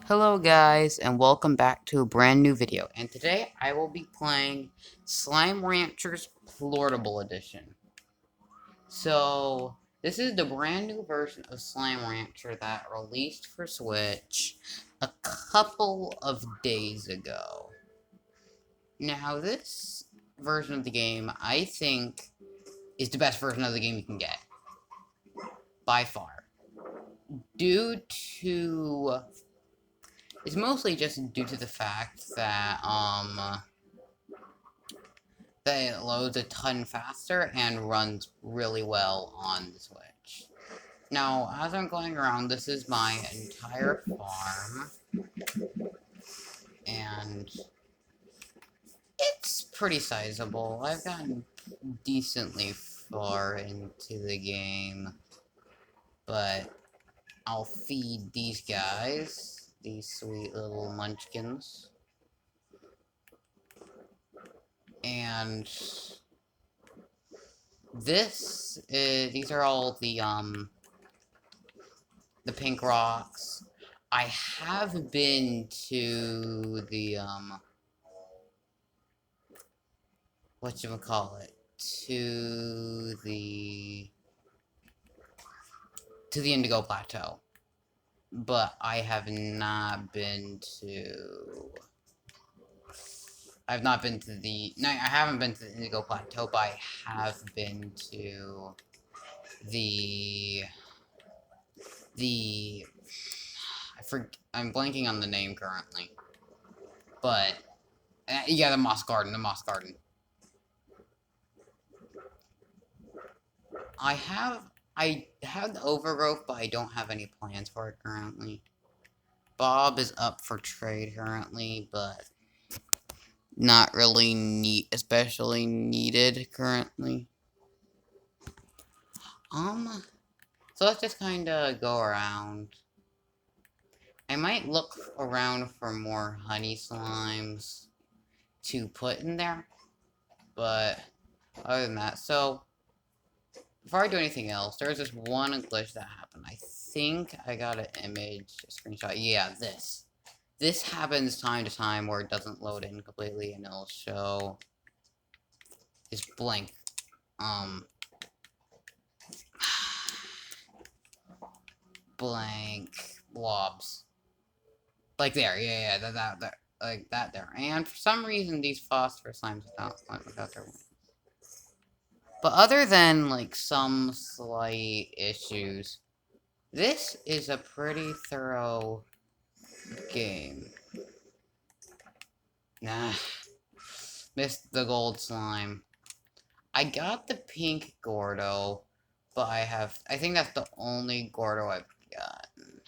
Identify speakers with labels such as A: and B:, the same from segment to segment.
A: Hello guys, and welcome back to a brand new video. And today I will be playing Slime Rancher's Plortable Edition. So, this is the brand new version of Slime Rancher that released for Switch a couple of days ago. Now, this version of the game, I think, is the best version of the game you can get. By far. It's mostly just due to the fact that, that it loads a ton faster and runs really well on the Switch. Now, as I'm going around, this is my entire farm, and it's pretty sizable. I've gotten decently far into the game, but I'll feed these guys, these sweet little munchkins, and these are all the pink rocks. I have been to the, whatchamacallit, to the Indigo Plateau. But I have not been to, I haven't been to the Indigo Plateau, but I have been to I'm blanking on the name currently. But, yeah, the Moss Garden. I have the overgrowth, but I don't have any plans for it currently. Bob is up for trade currently, but not really especially needed currently. So let's just kinda go around. I might look around for more honey slimes to put in there, but other than that, so before I do anything else, there's this one glitch that happened. I think I got an image, a screenshot. Yeah, this. This happens time to time where it doesn't load in completely and it'll show this blank, blank blobs. Like there, yeah, that, like that there. And for some reason, these phosphorus slimes without their wings. But other than, like, some slight issues, this is a pretty thorough game. Nah. Missed the gold slime. I got the pink Gordo, but I think that's the only Gordo I've gotten.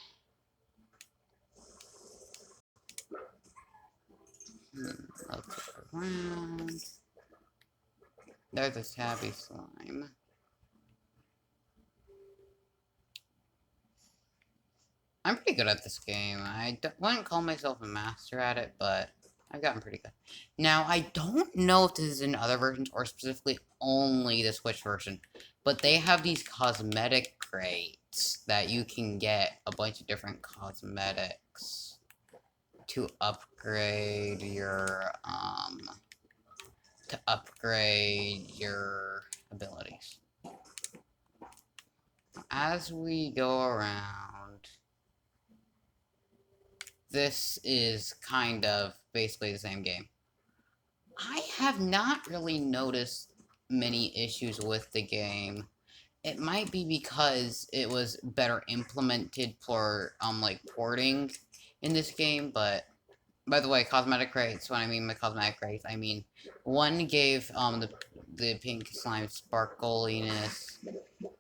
A: Let's look around. There's a tabby slime. I'm pretty good at this game. I wouldn't call myself a master at it, but I've gotten pretty good. Now, I don't know if this is in other versions or specifically only the Switch version, but they have these cosmetic crates that you can get a bunch of different cosmetics to upgrade your abilities. As we go around, this is kind of basically the same game. I have not really noticed many issues with the game. It might be because it was better implemented for, like, porting in this game, but, by the way, cosmetic crates, when I mean by cosmetic crates, I mean, one gave, the pink slime sparkliness,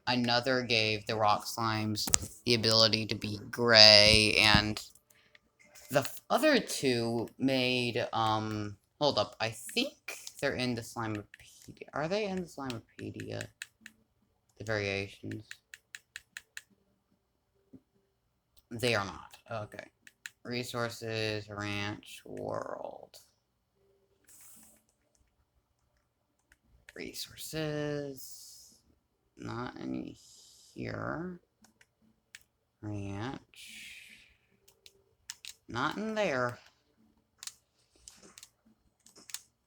A: another gave the rock slimes the ability to be gray, and the other two made, hold up, I think they're in the Slimepedia. Are they in the Slimepedia? The variations? They are not. Okay. Resources, ranch, world. Resources. Not any here. Ranch. Not in there.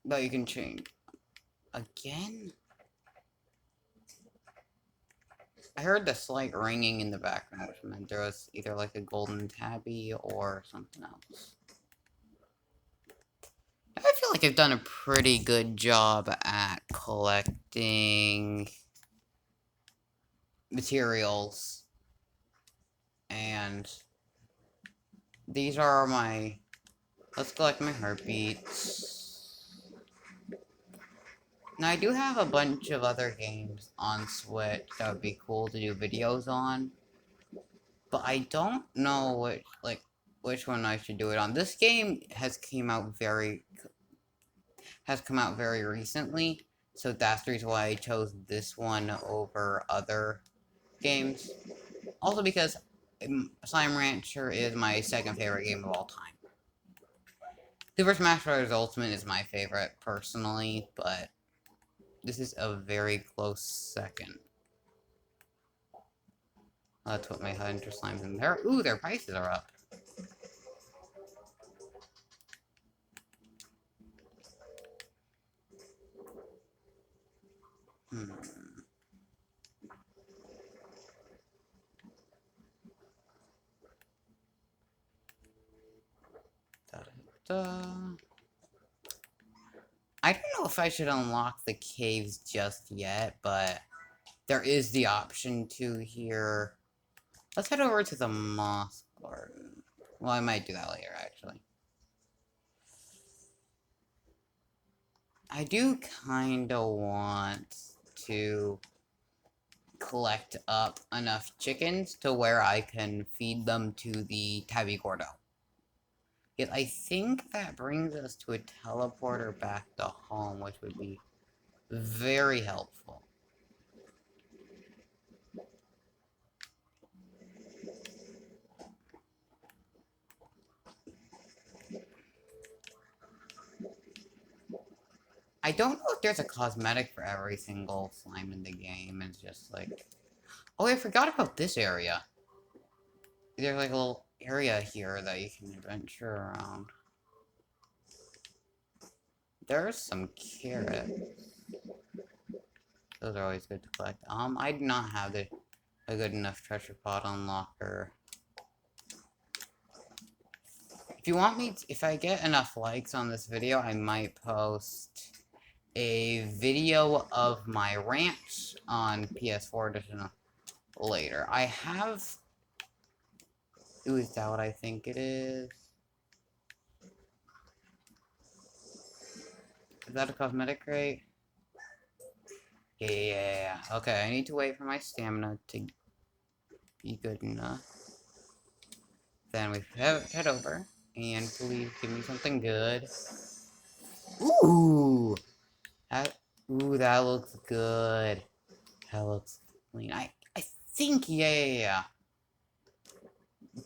A: But you can change. Again? I heard the slight ringing in the background, which meant there was either like a golden tabby or something else. I feel like I've done a pretty good job at collecting materials. And these are my... Let's collect my heartbeats. Now, I do have a bunch of other games on Switch that would be cool to do videos on. But I don't know which one I should do it on. This game has come out very recently, so that's the reason why I chose this one over other games. Also because Slime Rancher is my second favorite game of all time. Super Smash Bros. Ultimate is my favorite, personally, but this is a very close second. Let's put my Hunter Slimes in there. Ooh, their prices are up. I don't know if I should unlock the caves just yet, but there is the option to here. Let's head over to the Moss Garden. Well, I might do that later, actually. I do kinda want to collect up enough chickens to where I can feed them to the Tabby Gordo. Yet I think that brings us to a teleporter back to home, which would be very helpful. I don't know if there's a cosmetic for every single slime in the game. It's just like... Oh, I forgot about this area. There's like a little area here that you can adventure around. There's some carrots. Those are always good to collect. I do not have a good enough treasure pot unlocker. If you want me, if I get enough likes on this video, I might post a video of my ranch on PS4 edition later. I have... Ooh, is that what I think it is? Is that a cosmetic crate? Yeah. Okay, I need to wait for my stamina to be good enough. Then we head over, and please give me something good. Ooh! That looks good. That looks clean. I think, yeah.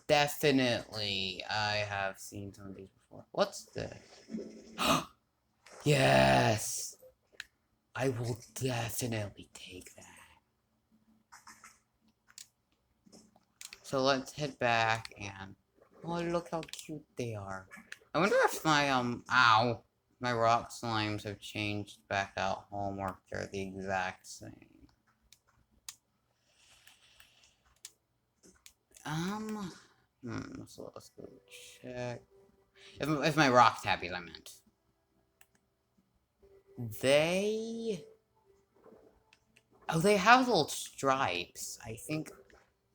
A: Definitely, I have seen some of these before. What's this? Yes! I will definitely take that. So let's head back and... Oh, look how cute they are. I wonder if my, my rock slimes have changed back out home, or if they're the exact same. So let's go check. If my rock tabbies, I meant. Oh, they have little stripes. I think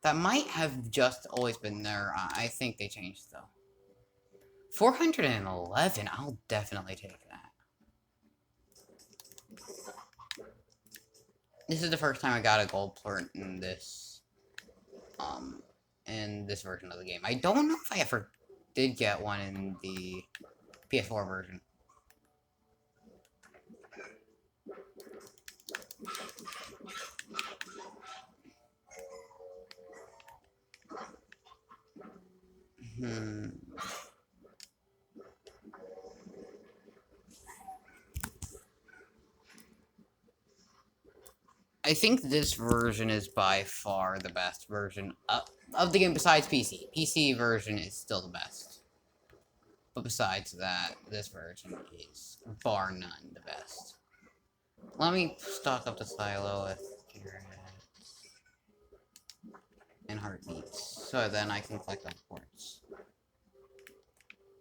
A: that might have just always been there. I think they changed, though. 411, I'll definitely take that. This is the first time I got a gold plort in this version of the game. I don't know if I ever did get one in the PS4 version. I think this version is by far the best version of the game besides PC. PC version is still the best. But besides that, this version is bar none the best. Let me stock up the silo with carrots and heartbeats, so then I can collect on quartz.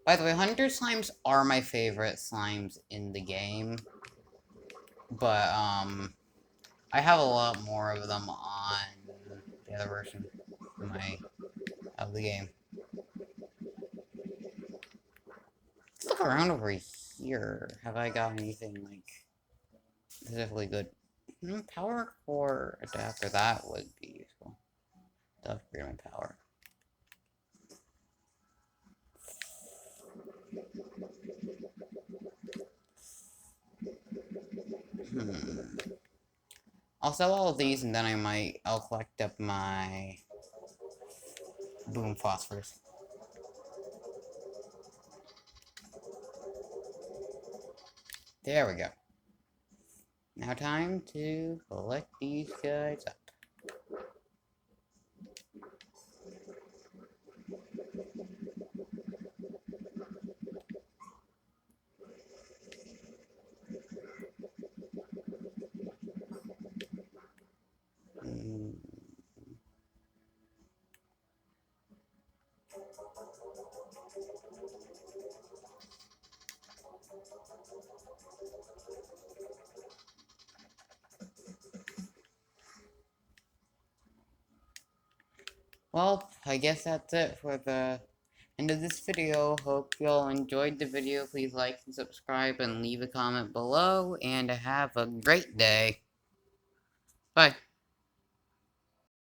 A: By the way, hunter slimes are my favorite slimes in the game, but I have a lot more of them on the other version of the game. Let's look around over here. Have I got anything like specifically good? Power core adapter, that would be useful to upgrade my power. I'll sell all of these and then I'll collect up my boom phosphorus. There we go. Now time to collect these guys up. Well, I guess that's it for the end of this video. Hope you all enjoyed the video. Please like and subscribe and leave a comment below. And have a great day. Bye.